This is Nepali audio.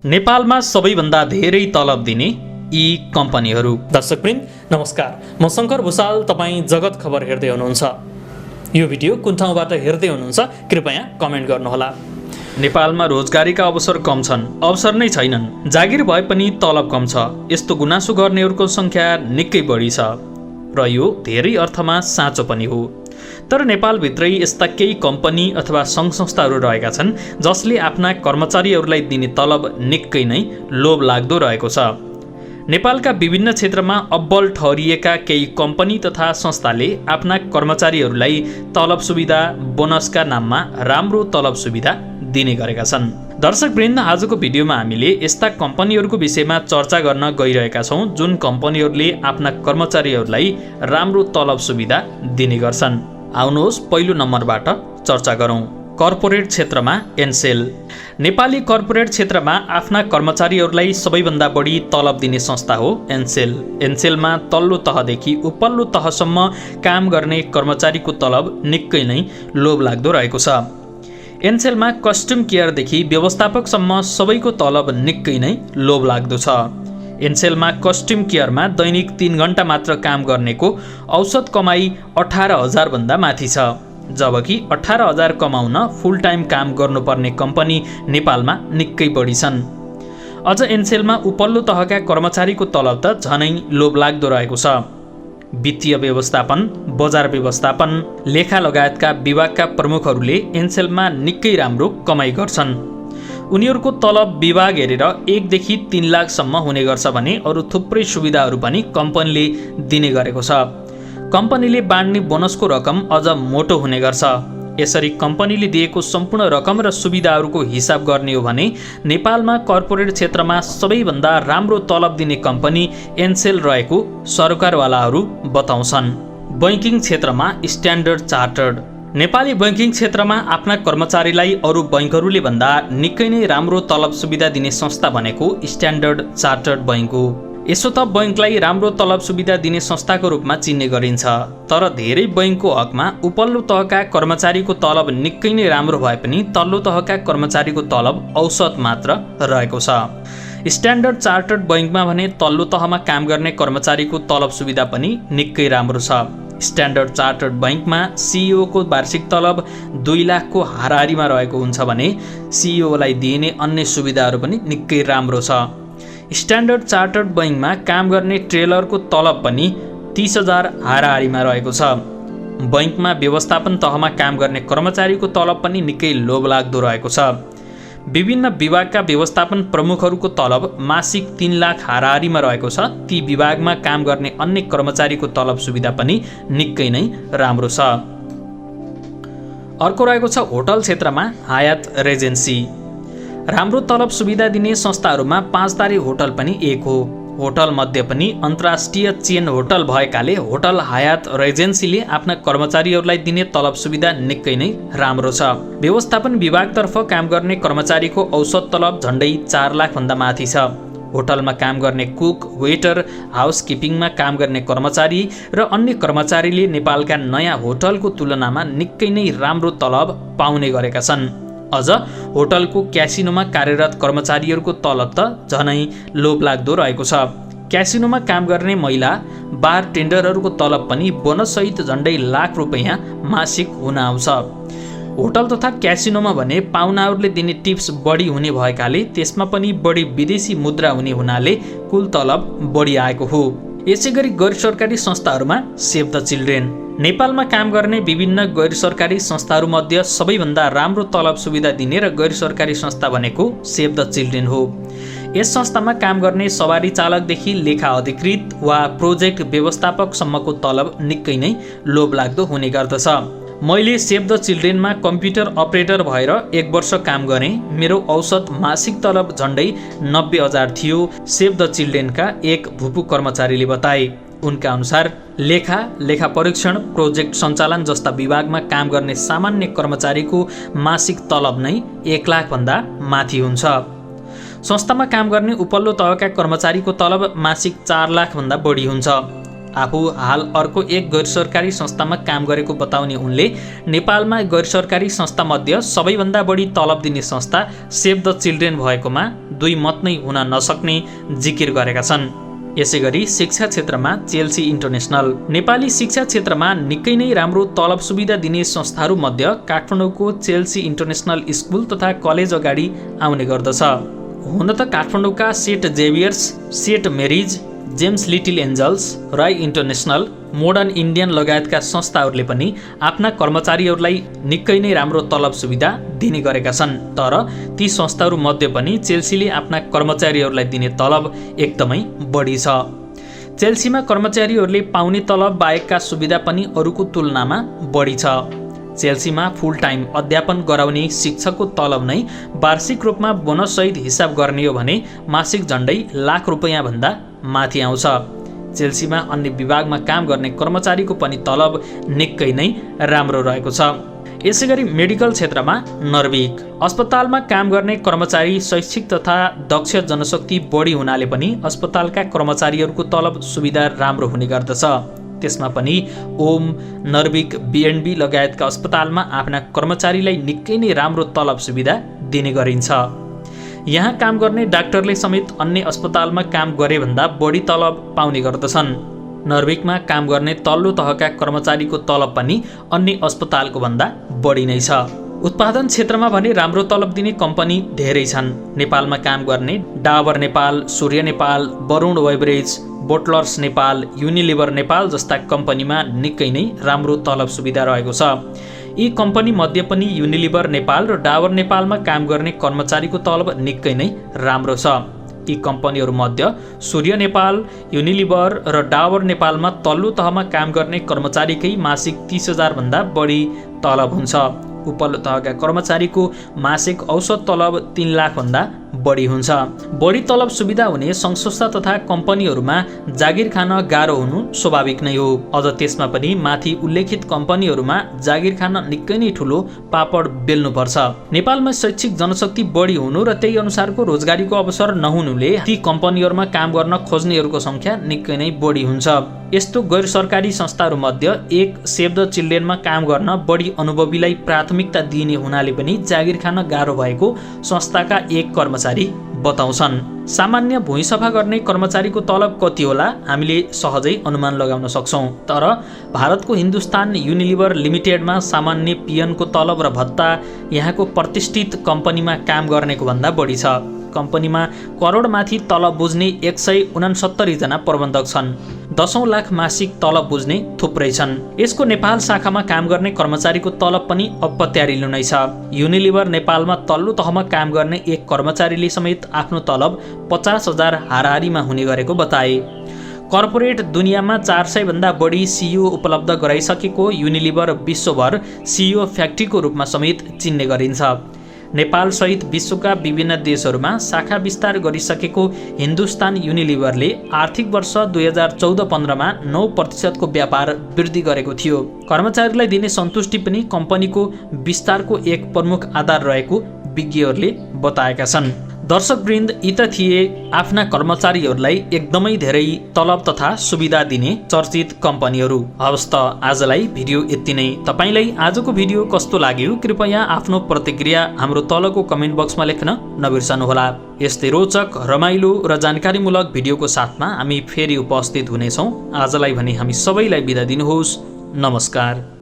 नेपालमा सबैभन्दा धेरै तलब दिने यी कम्पनीहरू। दर्शकवृन्द नमस्कार, म शङ्कर भुसाल। तपाईँ जगत खबर हेर्दै हुनुहुन्छ। यो भिडियो कुन ठाउँबाट हेर्दै हुनुहुन्छ कृपया कमेन्ट गर्नुहोला। नेपालमा रोजगारीका अवसर कम छन्, अवसर नै छैनन्, जागिर भए पनि तलब कम छ, यस्तो गुनासो गर्नेहरूको सङ्ख्या निकै बढी छ र यो धेरै अर्थमा साँचो पनि हो। तर नेपालभित्रै यस्ता केही कम्पनी अथवा सङ्घ संस्थाहरू रहेका छन् जसले आफ्ना कर्मचारीहरूलाई दिने तलब निकै नै लोभ लाग्दो रहेको छ। नेपालका विभिन्न क्षेत्रमा अब्बल ठहरिएका केही कम्पनी तथा संस्थाले आफ्ना कर्मचारीहरूलाई तलब सुविधा बोनसका नाममा राम्रो तलब सुविधा दिने गरेका छन्। दर्शकवृन्द, आजको भिडियोमा हामीले यस्ता कम्पनीहरूको विषयमा चर्चा गर्न गइरहेका छौँ जुन कम्पनीहरूले आफ्ना कर्मचारीहरूलाई राम्रो तलब सुविधा दिने गर्छन्। आउनुहोस् पहिलो नम्बरबाट चर्चा गरौँ। कर्पोरेट क्षेत्रमा एनसेल। नेपाली कर्पोरेट क्षेत्रमा आफ्ना कर्मचारीहरूलाई सबैभन्दा बढी तलब दिने संस्था हो एनसेल। एनसेलमा तल्लो तहदेखि उपल्लो तहसम्म काम गर्ने कर्मचारीको तलब निकै नै लोभ लाग्दो रहेको छ। एनसेलमा कस्टम केयरदेखि व्यवस्थापकसम्म सबैको तलब निकै नै लोभ लाग्दो छ। एनसेलमा कस्ट्युम केयरमा दैनिक 3 घण्टा मात्र काम गर्नेको औसत कमाई 18,000 भन्दा माथि छ, जबकि 18,000 कमाउन फुल टाइम काम गर्नुपर्ने कम्पनी नेपालमा निकै बढी छन्। अझ एनसेलमा उपल्लो तहका कर्मचारीको तलब त झनै लोभलाग्दो रहेको छ। वित्तीय व्यवस्थापन, बजार व्यवस्थापन, लेखा लगायतका विभागका प्रमुखहरूले एनसेलमा निकै राम्रो कमाई गर्छन्। उनीहरूको तलब विभाग हेरेर 1 देखि 3 लाखसम्म हुने गर्छ भने अरू थुप्रै सुविधाहरू पनि कम्पनीले दिने गरेको छ। कम्पनीले बाँड्ने बोनसको रकम अझ मोटो हुने गर्छ। यसरी कम्पनीले दिएको सम्पूर्ण रकम र सुविधाहरूको हिसाब गर्ने हो भने नेपालमा कर्पोरेट क्षेत्रमा सबैभन्दा राम्रो तलब दिने कम्पनी एनसेल रहेको सरकारवालाहरू बताउँछन्। बैंकिङ क्षेत्रमा स्ट्यान्डर्ड चार्टर्ड। नेपाली बैंकिङ क्षेत्रमा आफ्ना कर्मचारीलाई अरू बैङ्कहरूले भन्दा निकै नै राम्रो तलब सुविधा दिने संस्था भनेको स्ट्यान्डर्ड चार्टर्ड बैङ्क हो। यसो त बैङ्कलाई राम्रो तलब सुविधा दिने संस्थाको रूपमा चिन्ने गरिन्छ, तर धेरै बैङ्कको हकमा उपल्लो तहका कर्मचारीको तलब निकै नै राम्रो भए पनि तल्लो तहका कर्मचारीको तलब औसत मात्र रहेको छ। स्ट्यान्डर्ड चार्टर्ड बैङ्कमा भने तल्लो तहमा काम गर्ने कर्मचारीको तलब सुविधा पनि निकै राम्रो छ। स्ट्यान्डर्ड चार्टर्ड बैङ्कमा सिइओको वार्षिक तलब 2 लाखको हाराहारीमा रहेको हुन्छ भने सिइओलाई दिइने अन्य सुविधाहरू पनि निकै राम्रो छ। स्ट्यान्डर्ड चार्टर्ड बैङ्कमा काम गर्ने ट्रेलरको तलब पनि 30,000 हाराहारीमा रहेको छ। बैङ्कमा व्यवस्थापन तहमा काम गर्ने कर्मचारीको तलब पनि निकै लोभलाग्दो रहेको छ। विभिन्न विभागका व्यवस्थापन प्रमुखहरूको तलब मासिक 3 लाख हाराहारीमा रहेको छ। ती विभागमा काम गर्ने अन्य कर्मचारीको तलब सुविधा पनि निकै नै राम्रो छ। अर्को रहेको छ होटल क्षेत्रमा हायात रेजेन्सी। राम्रो तलब सुविधा दिने संस्थाहरूमा 5 तारे होटल पनि एक हो। होटल मध्ये पनि अन्तर्राष्ट्रिय चेन होटल भएकाले होटल हायात रेजेन्सीले आफ्ना कर्मचारीहरूलाई दिने तलब सुविधा निकै नै राम्रो छ। व्यवस्थापन विभागतर्फ काम गर्ने कर्मचारीको औसत तलब झन्डै 4 लाख भन्दा माथि छ। होटलमा काम गर्ने कुक, वेटर, हाउसकिपिङमा काम गर्ने कर्मचारी र अन्य कर्मचारीले नेपालका नयाँ होटलको तुलनामा निकै नै राम्रो तलब पाउने गरेका छन्। अझ होटलको क्यासिनोमा कार्यरत कर्मचारीहरूको तलब त झनै लोभलाग्दो रहेको छ। क्यासिनोमा काम गर्ने महिला बार टेन्डरहरूको तलब पनि बोनससहित झन्डै लाख रुपैयाँ मासिक हुन आउँछ। होटल तथा क्यासिनोमा भने पाहुनाहरूले दिने टिप्स बढी हुने भएकाले त्यसमा पनि बढी विदेशी मुद्रा हुने हुनाले कुल तलब बढी आएको हो। यसै गरी गैर सरकारी संस्थाहरूमा सेभ द चिल्ड्रेन। नेपालमा काम गर्ने विभिन्न गैर सरकारी संस्थाहरूमध्ये सबैभन्दा राम्रो तलब सुविधा दिने र गैर सरकारी संस्था भनेको सेभ द चिल्ड्रेन हो। यस संस्थामा काम गर्ने सवारी चालकदेखि लेखा अधिकृत वा प्रोजेक्ट व्यवस्थापकसम्मको तलब निकै नै लोभलाग्दो हुने गर्दछ। मैले सेभ द चिल्ड्रेनमा कम्प्युटर अपरेटर भएर 1 वर्ष काम गरेँ। मेरो औसत मासिक तलब झन्डै 90,000 थियो। सेभ द चिल्ड्रेनका एक भूपू कर्मचारीले बताए। उनका अनुसार लेखा परीक्षण, प्रोजेक्ट सञ्चालन जस्ता विभागमा काम गर्ने सामान्य कर्मचारीको मासिक तलब नै 1 लाख भन्दा माथि हुन्छ। संस्थामा काम गर्ने उपल्लो तहका कर्मचारीको तलब मासिक 4 लाख भन्दा बढी हुन्छ। आफू हाल अर्को एक गैरसरकारी संस्थामा काम गरेको बताउने उनले नेपालमा गैरसरकारी संस्थामध्ये सबैभन्दा बढी तलब दिने संस्था सेभ द चिल्ड्रेन भएकोमा दुई मत नै हुन नसक्ने जिकिर गरेका छन्। यसैगरी शिक्षा क्षेत्रमा चेल्सी इन्टरनेसनल। नेपाली शिक्षा क्षेत्रमा निकै नै राम्रो तलब सुविधा दिने संस्थाहरूमध्ये काठमाडौँको चेल्सी इन्टरनेसनल स्कुल तथा कलेज अगाडि आउने गर्दछ। हुन त काठमाडौँका saint Xavier's, saint Mary's, James little angels, Rai international, modern Indian लगायतका संस्थाहरूले पनि आफ्ना कर्मचारीहरूलाई निकै नै राम्रो तलब सुविधा दिने गरेका छन्। तर ती संस्थाहरूमध्ये पनि चेल्सीले आफ्ना कर्मचारीहरूलाई दिने तलब एकदमै बढी छ। चेल्सीमा कर्मचारीहरूले पाउने तलब बाहेकका सुविधा पनि अरूको तुलनामा बढी छ। चेल्सीमा फुल टाइम अध्यापन गराउने शिक्षकको तलब नै वार्षिक रूपमा बोनससहित हिसाब गर्ने हो भने मासिक झन्डै ₹1,00,000 भन्दा माथि आउँछ। चेल्सीमा अन्य विभागमा काम गर्ने कर्मचारीको पनि तलब निकै नै राम्रो रहेको छ। यसैगरी मेडिकल क्षेत्रमा नर्भिक अस्पतालमा काम गर्ने कर्मचारी शैक्षिक तथा दक्ष जनशक्ति बढी हुनाले पनि अस्पतालका कर्मचारीहरूको तलब सुविधा राम्रो हुने गर्दछ। त्यसमा पनि ओम, नर्भिक, बीएनबी लगायतका अस्पतालमा आफ्ना कर्मचारीलाई निकै नै राम्रो तलब सुविधा दिने गरिन्छ। यहाँ काम गर्ने डाक्टरले समेत अन्य अस्पतालमा काम गरे भन्दा बढी तलब पाउने गर्दछन्। नर्भिकमा काम गर्ने तल्लो तहका कर्मचारीको तलब पनि अन्य अस्पतालको भन्दा बढी नै छ। उत्पादन क्षेत्रमा भने राम्रो तलब दिने कम्पनी धेरै छन्। नेपालमा काम गर्ने डाबर नेपाल, सूर्य नेपाल, वरुण वेबरेज, बोटलर्स नेपाल, युनिलिभर नेपाल जस्ता कम्पनीमा निकै नै राम्रो तलब सुविधा रहेको छ। यी कम्पनी मध्ये पनि युनिलिभर नेपाल र डाबर नेपालमा काम गर्ने कर्मचारीको तलब निकै नै राम्रो छ। यी कम्पनीहरूमध्ये सूर्य नेपाल, युनिलिभर र डाबर नेपालमा तल्लो तहमा काम गर्ने कर्मचारीकै मासिक 30,000 भन्दा बढी तलब हुन्छ। उपल्लो तहका कर्मचारीको मासिक औसत तलब 3 लाख भन्दा बढी हुन्छ। बढी तलब सुविधा हुने संस्था तथा कम्पनीहरूमा जागिर खान गाह्रो हुनु स्वाभाविक नै हो। अझ त्यसमा पनि माथि उल्लेखित कम्पनीहरूमा जागिर खान निकै नै ठुलो पापड बेल्नुपर्छ। नेपालमा शैक्षिक जनशक्ति बढी हुनु र त्यही अनुसारको रोजगारीको अवसर नहुनुले ती कम्पनीहरूमा काम गर्न खोज्नेहरूको संख्या निकै नै बढी हुन्छ। यस्तो गैर सरकारी संस्थाहरूमध्ये एक सेभ द चिल्ड्रेनमा काम गर्न बढी अनुभवीलाई प्राथमिकता दिइने हुनाले पनि जागिर खान गाह्रो भएको संस्थाका एक कर्मचारी बताउँछन्। सामान्य भुइँ सफा गर्ने कर्मचारीको तलब कति होला हामीले सहजै अनुमान लगाउन सक्छौँ। तर भारतको हिन्दुस्तान युनिलिभर लिमिटेडमा सामान्य पियनको तलब र भत्ता यहाँको प्रतिष्ठित कम्पनीमा काम गर्नेको भन्दा बढी छ। कम्पनीमा करोडमाथि तलब बुझ्ने 169 जना प्रबन्धक छन्। 10 लाख मासिक तलब बुझ्ने थुप्रै छन्। यसको नेपाल शाखामा काम गर्ने कर्मचारीको तलब पनि अपत्यारिलो नै छ। युनिलिभर नेपालमा तल्लो तहमा काम गर्ने एक कर्मचारीले समेत आफ्नो तलब 50,000 हाराहारीमा हुने गरेको बताए। कर्पोरेट दुनियाँमा 400 भन्दा बढी सिइओ उपलब्ध गराइसकेको युनिलिभर विश्वभर सिइओ फ्याक्ट्रीको रूपमा समेत चिन्ने गरिन्छ। नेपाल सहित विश्वका विभिन्न देशहरूमा शाखा विस्तार गरिसकेको हिन्दुस्तान युनिलिभरले आर्थिक वर्ष 2014-15मा 9% को व्यापार वृद्धि गरेको थियो। कर्मचारीलाई दिने सन्तुष्टि पनि कम्पनीको विस्तारको एक प्रमुख आधार रहेको विज्ञहरूले बताएका छन्। दर्शकवृन्द, यी त थिए आफ्ना कर्मचारीहरूलाई एकदमै धेरै तलब तथा सुविधा दिने चर्चित कम्पनीहरू। हवस् त आजलाई भिडियो यति नै। तपाईलाई आजको भिडियो कस्तो लाग्यो कृपया आफ्नो प्रतिक्रिया हाम्रो तलको कमेन्ट बक्समा लेख्न नबिर्सनुहोला। यस्तै रोचक, रमाइलो र जानकारीमूलक भिडियोको साथमा हामी फेरि उपस्थित हुनेछौँ। आजलाई भने हामी सबैलाई बिदा दिनुहोस्। नमस्कार।